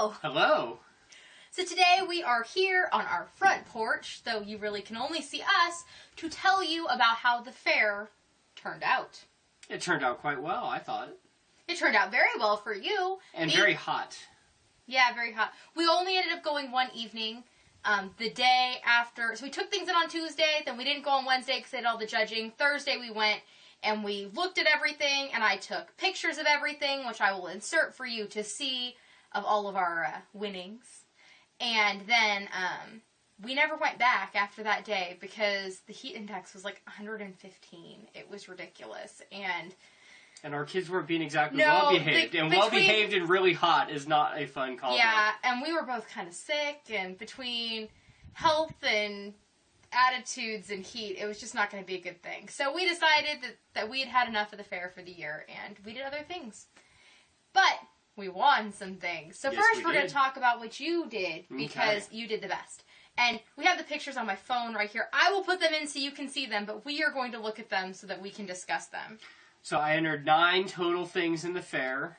Hello! Hello! So today we are here on our front porch, though you really can only see us, to tell you about how the fair turned out. It turned out quite well, I thought. It turned out very well for you. And very hot. Yeah, very hot. We only ended up going one evening, the day after. So we took things in on Tuesday, then we didn't go on Wednesday because they did all the judging. Thursday we went and we looked at everything, and I took pictures of everything, which I will insert for you to see, of all of our winnings. And then we never went back after that day because the heat index was like 115. It was ridiculous. And our kids weren't being exactly well-behaved. And well-behaved and really hot is not a fun combo. Yeah, and we were both kind of sick, and between health and attitudes and heat, it was just not going to be a good thing. So we decided that we had had enough of the fair for the year, and we did other things. But we won some things. So yes, first we're going to talk about what you did, because you did the best. And we have the pictures on my phone right here. I will put them in so you can see them, but we are going to look at them so that we can discuss them. So I entered 9 total things in the fair.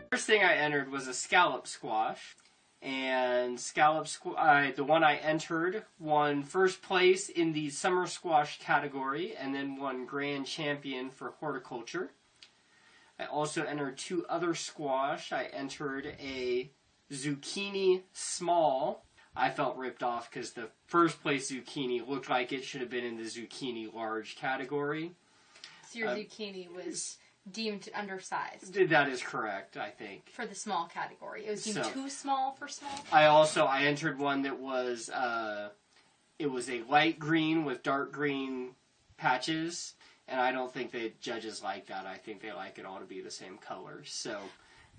First thing I entered was a scallop squash, and the one I entered won first place in the summer squash category and then won grand champion for horticulture. I also entered 2 other squash. I entered a zucchini small. I felt ripped off because the first place zucchini looked like it should have been in the zucchini large category. So your zucchini was deemed undersized. That is correct, I think. For the small category. It was deemed too small for small? I entered one that was, it was a light green with dark green patches, and I don't think the judges like that. I think they like it all to be the same color. So,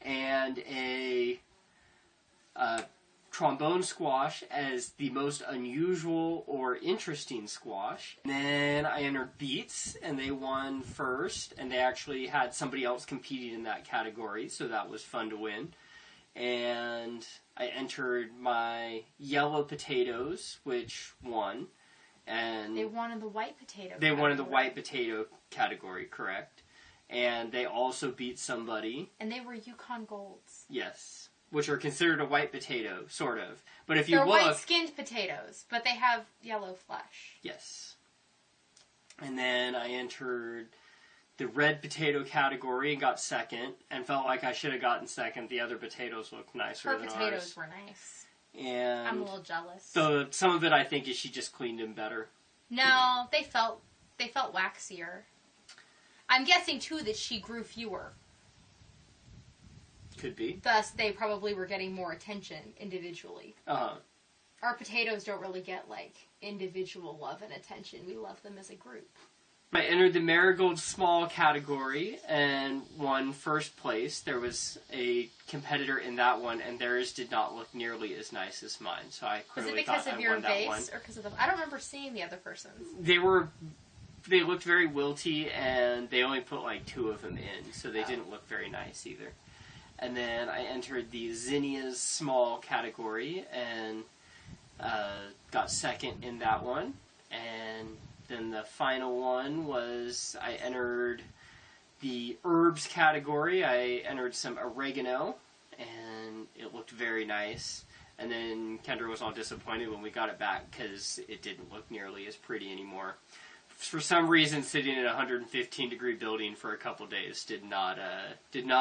and a trombone squash as the most unusual or interesting squash. And then I entered beets, and they won first, and they actually had somebody else competing in that category, so that was fun to win. And I entered my yellow potatoes, which won. And they won in the white potato category. They won in the white potato category, correct. And they also beat somebody. And they were Yukon Golds. Yes. Which are considered a white potato, sort of. But if you They're look... white-skinned potatoes, but they have yellow flesh. Yes. And then I entered the red potato category and got second, and felt like I should have gotten second. The other potatoes looked nicer than ours. Her potatoes were nice. And I'm a little jealous. So some of it, I think, is she just cleaned them better. No, they felt waxier. I'm guessing, too, that she grew fewer. Could be. Thus, they probably were getting more attention individually. Uh-huh. Our potatoes don't really get, like, individual love and attention. We love them as a group. I entered the marigold small category and won first place. There was a competitor in that one, and theirs did not look nearly as nice as mine. So I clearly thought I won that one. Was it because of your vase, or because of the... I don't remember seeing the other person's. They looked very wilty, and they only put, like, 2 of them in, so they didn't look very nice either. And then I entered the zinnias small category and got second in that one. And then the final one was I entered the herbs category. I entered some oregano, and it looked very nice. And then Kendra was all disappointed when we got it back because it didn't look nearly as pretty anymore. For some reason, sitting in a 115-degree building for a couple days did not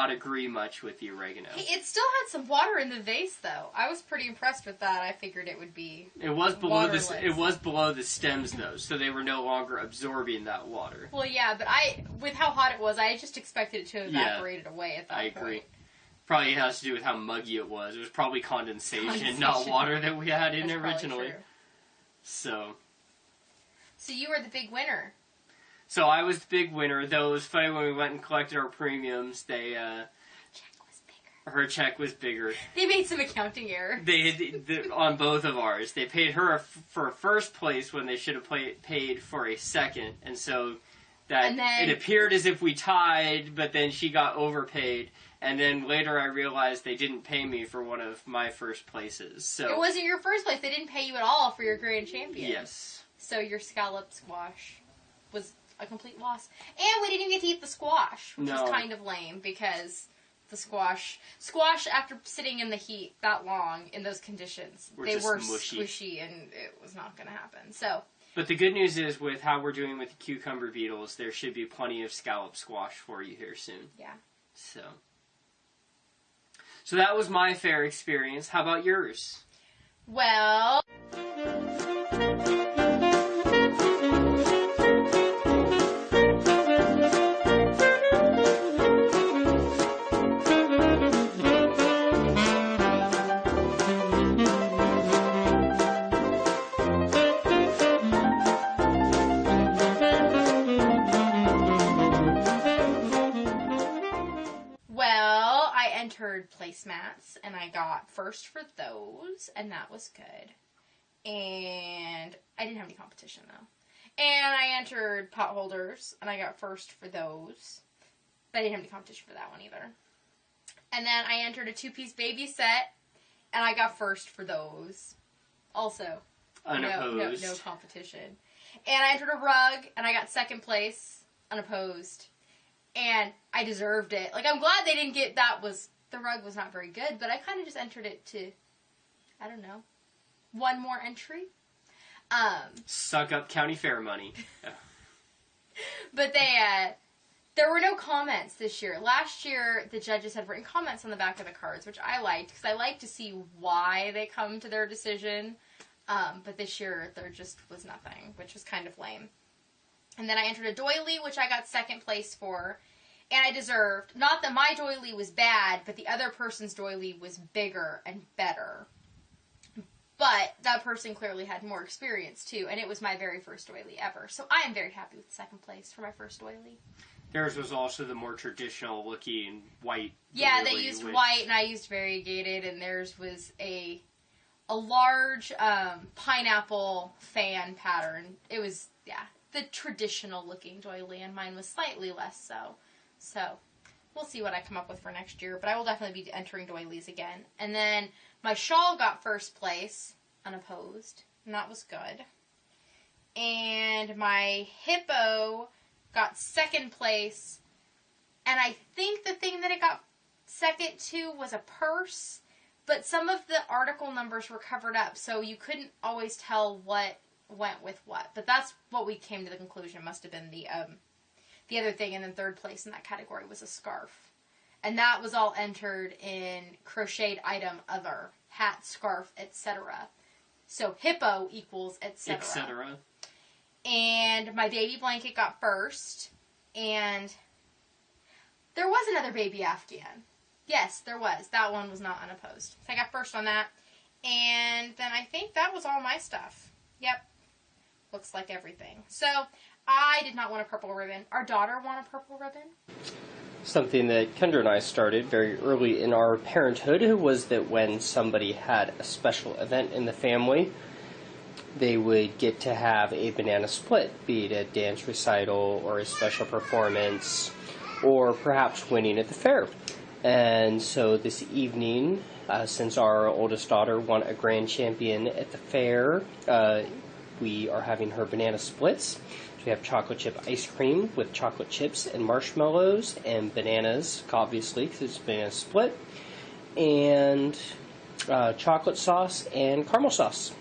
agree much with the oregano. Hey, it still had some water in the vase, though. I was pretty impressed with that. I figured it would be waterless. It was below the stems, though, so they were no longer absorbing that water. Well, yeah, but with how hot it was, I just expected it to evaporate away at that point. I agree. Probably has to do with how muggy it was. It was probably condensation. Not water that we had in originally. So you were the big winner. So I was the big winner, though it was funny when we went and collected our premiums, they, check was bigger. Her check was bigger. They made some accounting error. On both of ours. They paid her for first place when they should have paid for a second. And so it appeared as if we tied, but then she got overpaid. And then later I realized they didn't pay me for one of my first places. So it wasn't your first place. They didn't pay you at all for your grand champion. Yes. So your scallop squash was a complete loss. And we didn't even get to eat the squash, which was kind of lame because the squash after sitting in the heat that long in those conditions, they were squishy and it was not going to happen. So, but the good news is with how we're doing with the cucumber beetles, there should be plenty of scallop squash for you here soon. Yeah. So that was my fair experience. How about yours? Well, placemats, and I got first for those, and that was good. And I didn't have any competition, though. And I entered pot holders, and I got first for those. But I didn't have any competition for that one either. And then I entered a 2-piece baby set, and I got first for those. Also. Unopposed. No competition. And I entered a rug, and I got second place, unopposed. And I deserved it. Like, I'm glad they didn't get the rug was not very good, but I kind of just entered it to, I don't know, one more entry. Suck up county fair money. Yeah. But there were no comments this year. Last year, the judges had written comments on the back of the cards, which I liked, because I like to see why they come to their decision. But this year, there just was nothing, which was kind of lame. And then I entered a doily, which I got second place for. And I deserved, not that my doily was bad, but the other person's doily was bigger and better. But that person clearly had more experience, too, and it was my very first doily ever. So I am very happy with second place for my first doily. Theirs was also the more traditional-looking white Yeah, they used white, and I used variegated, and theirs was a large pineapple fan pattern. It was, the traditional-looking doily, and mine was slightly less so. So, we'll see what I come up with for next year, but I will definitely be entering doilies again. And then my shawl got first place, unopposed, and that was good. And my hippo got second place, and I think the thing that it got second to was a purse, but some of the article numbers were covered up, so you couldn't always tell what went with what. But that's what we came to the conclusion must have been the other thing, and then third place in that category was a scarf. And that was all entered in crocheted item other, hat, scarf, etc. So hippo equals etc. Etc. And my baby blanket got first, and there was another baby Afghan. Yes, there was. That one was not unopposed. So I got first on that. And then I think that was all my stuff. Yep. Looks like everything. So I did not want a purple ribbon. Our daughter wanted a purple ribbon. Something that Kendra and I started very early in our parenthood was that when somebody had a special event in the family, they would get to have a banana split, be it a dance recital or a special performance, or perhaps winning at the fair. And so this evening, since our oldest daughter won a grand champion at the fair, we are having her banana splits. We have chocolate chip ice cream with chocolate chips and marshmallows and bananas, obviously, because it's a banana split, and chocolate sauce and caramel sauce.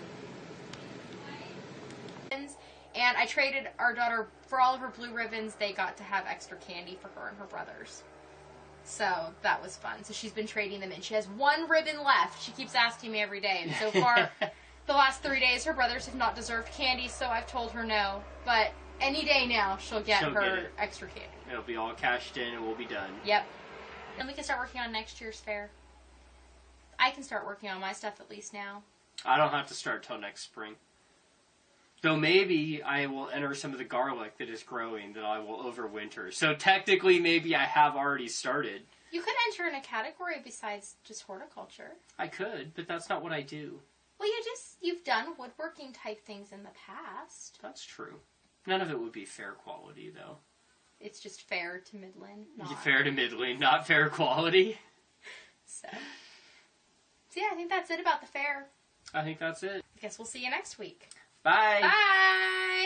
And I traded our daughter, for all of her blue ribbons, they got to have extra candy for her and her brothers. So that was fun. So she's been trading them in. She has one ribbon left. She keeps asking me every day. And so far, the last 3 days, her brothers have not deserved candy, so I've told her no. But any day now, she'll get extra candy. It'll be all cashed in and we'll be done. Yep. And we can start working on next year's fair. I can start working on my stuff at least now. I don't have to start till next spring. Though maybe I will enter some of the garlic that is growing that I will overwinter. So technically maybe I have already started. You could enter in a category besides just horticulture. I could, but that's not what I do. Well, you've done woodworking type things in the past. That's true. None of it would be fair quality, though. It's just fair to middling. Fair to middling, not fair quality. So yeah, I think that's it about the fair. I think that's it. I guess we'll see you next week. Bye. Bye.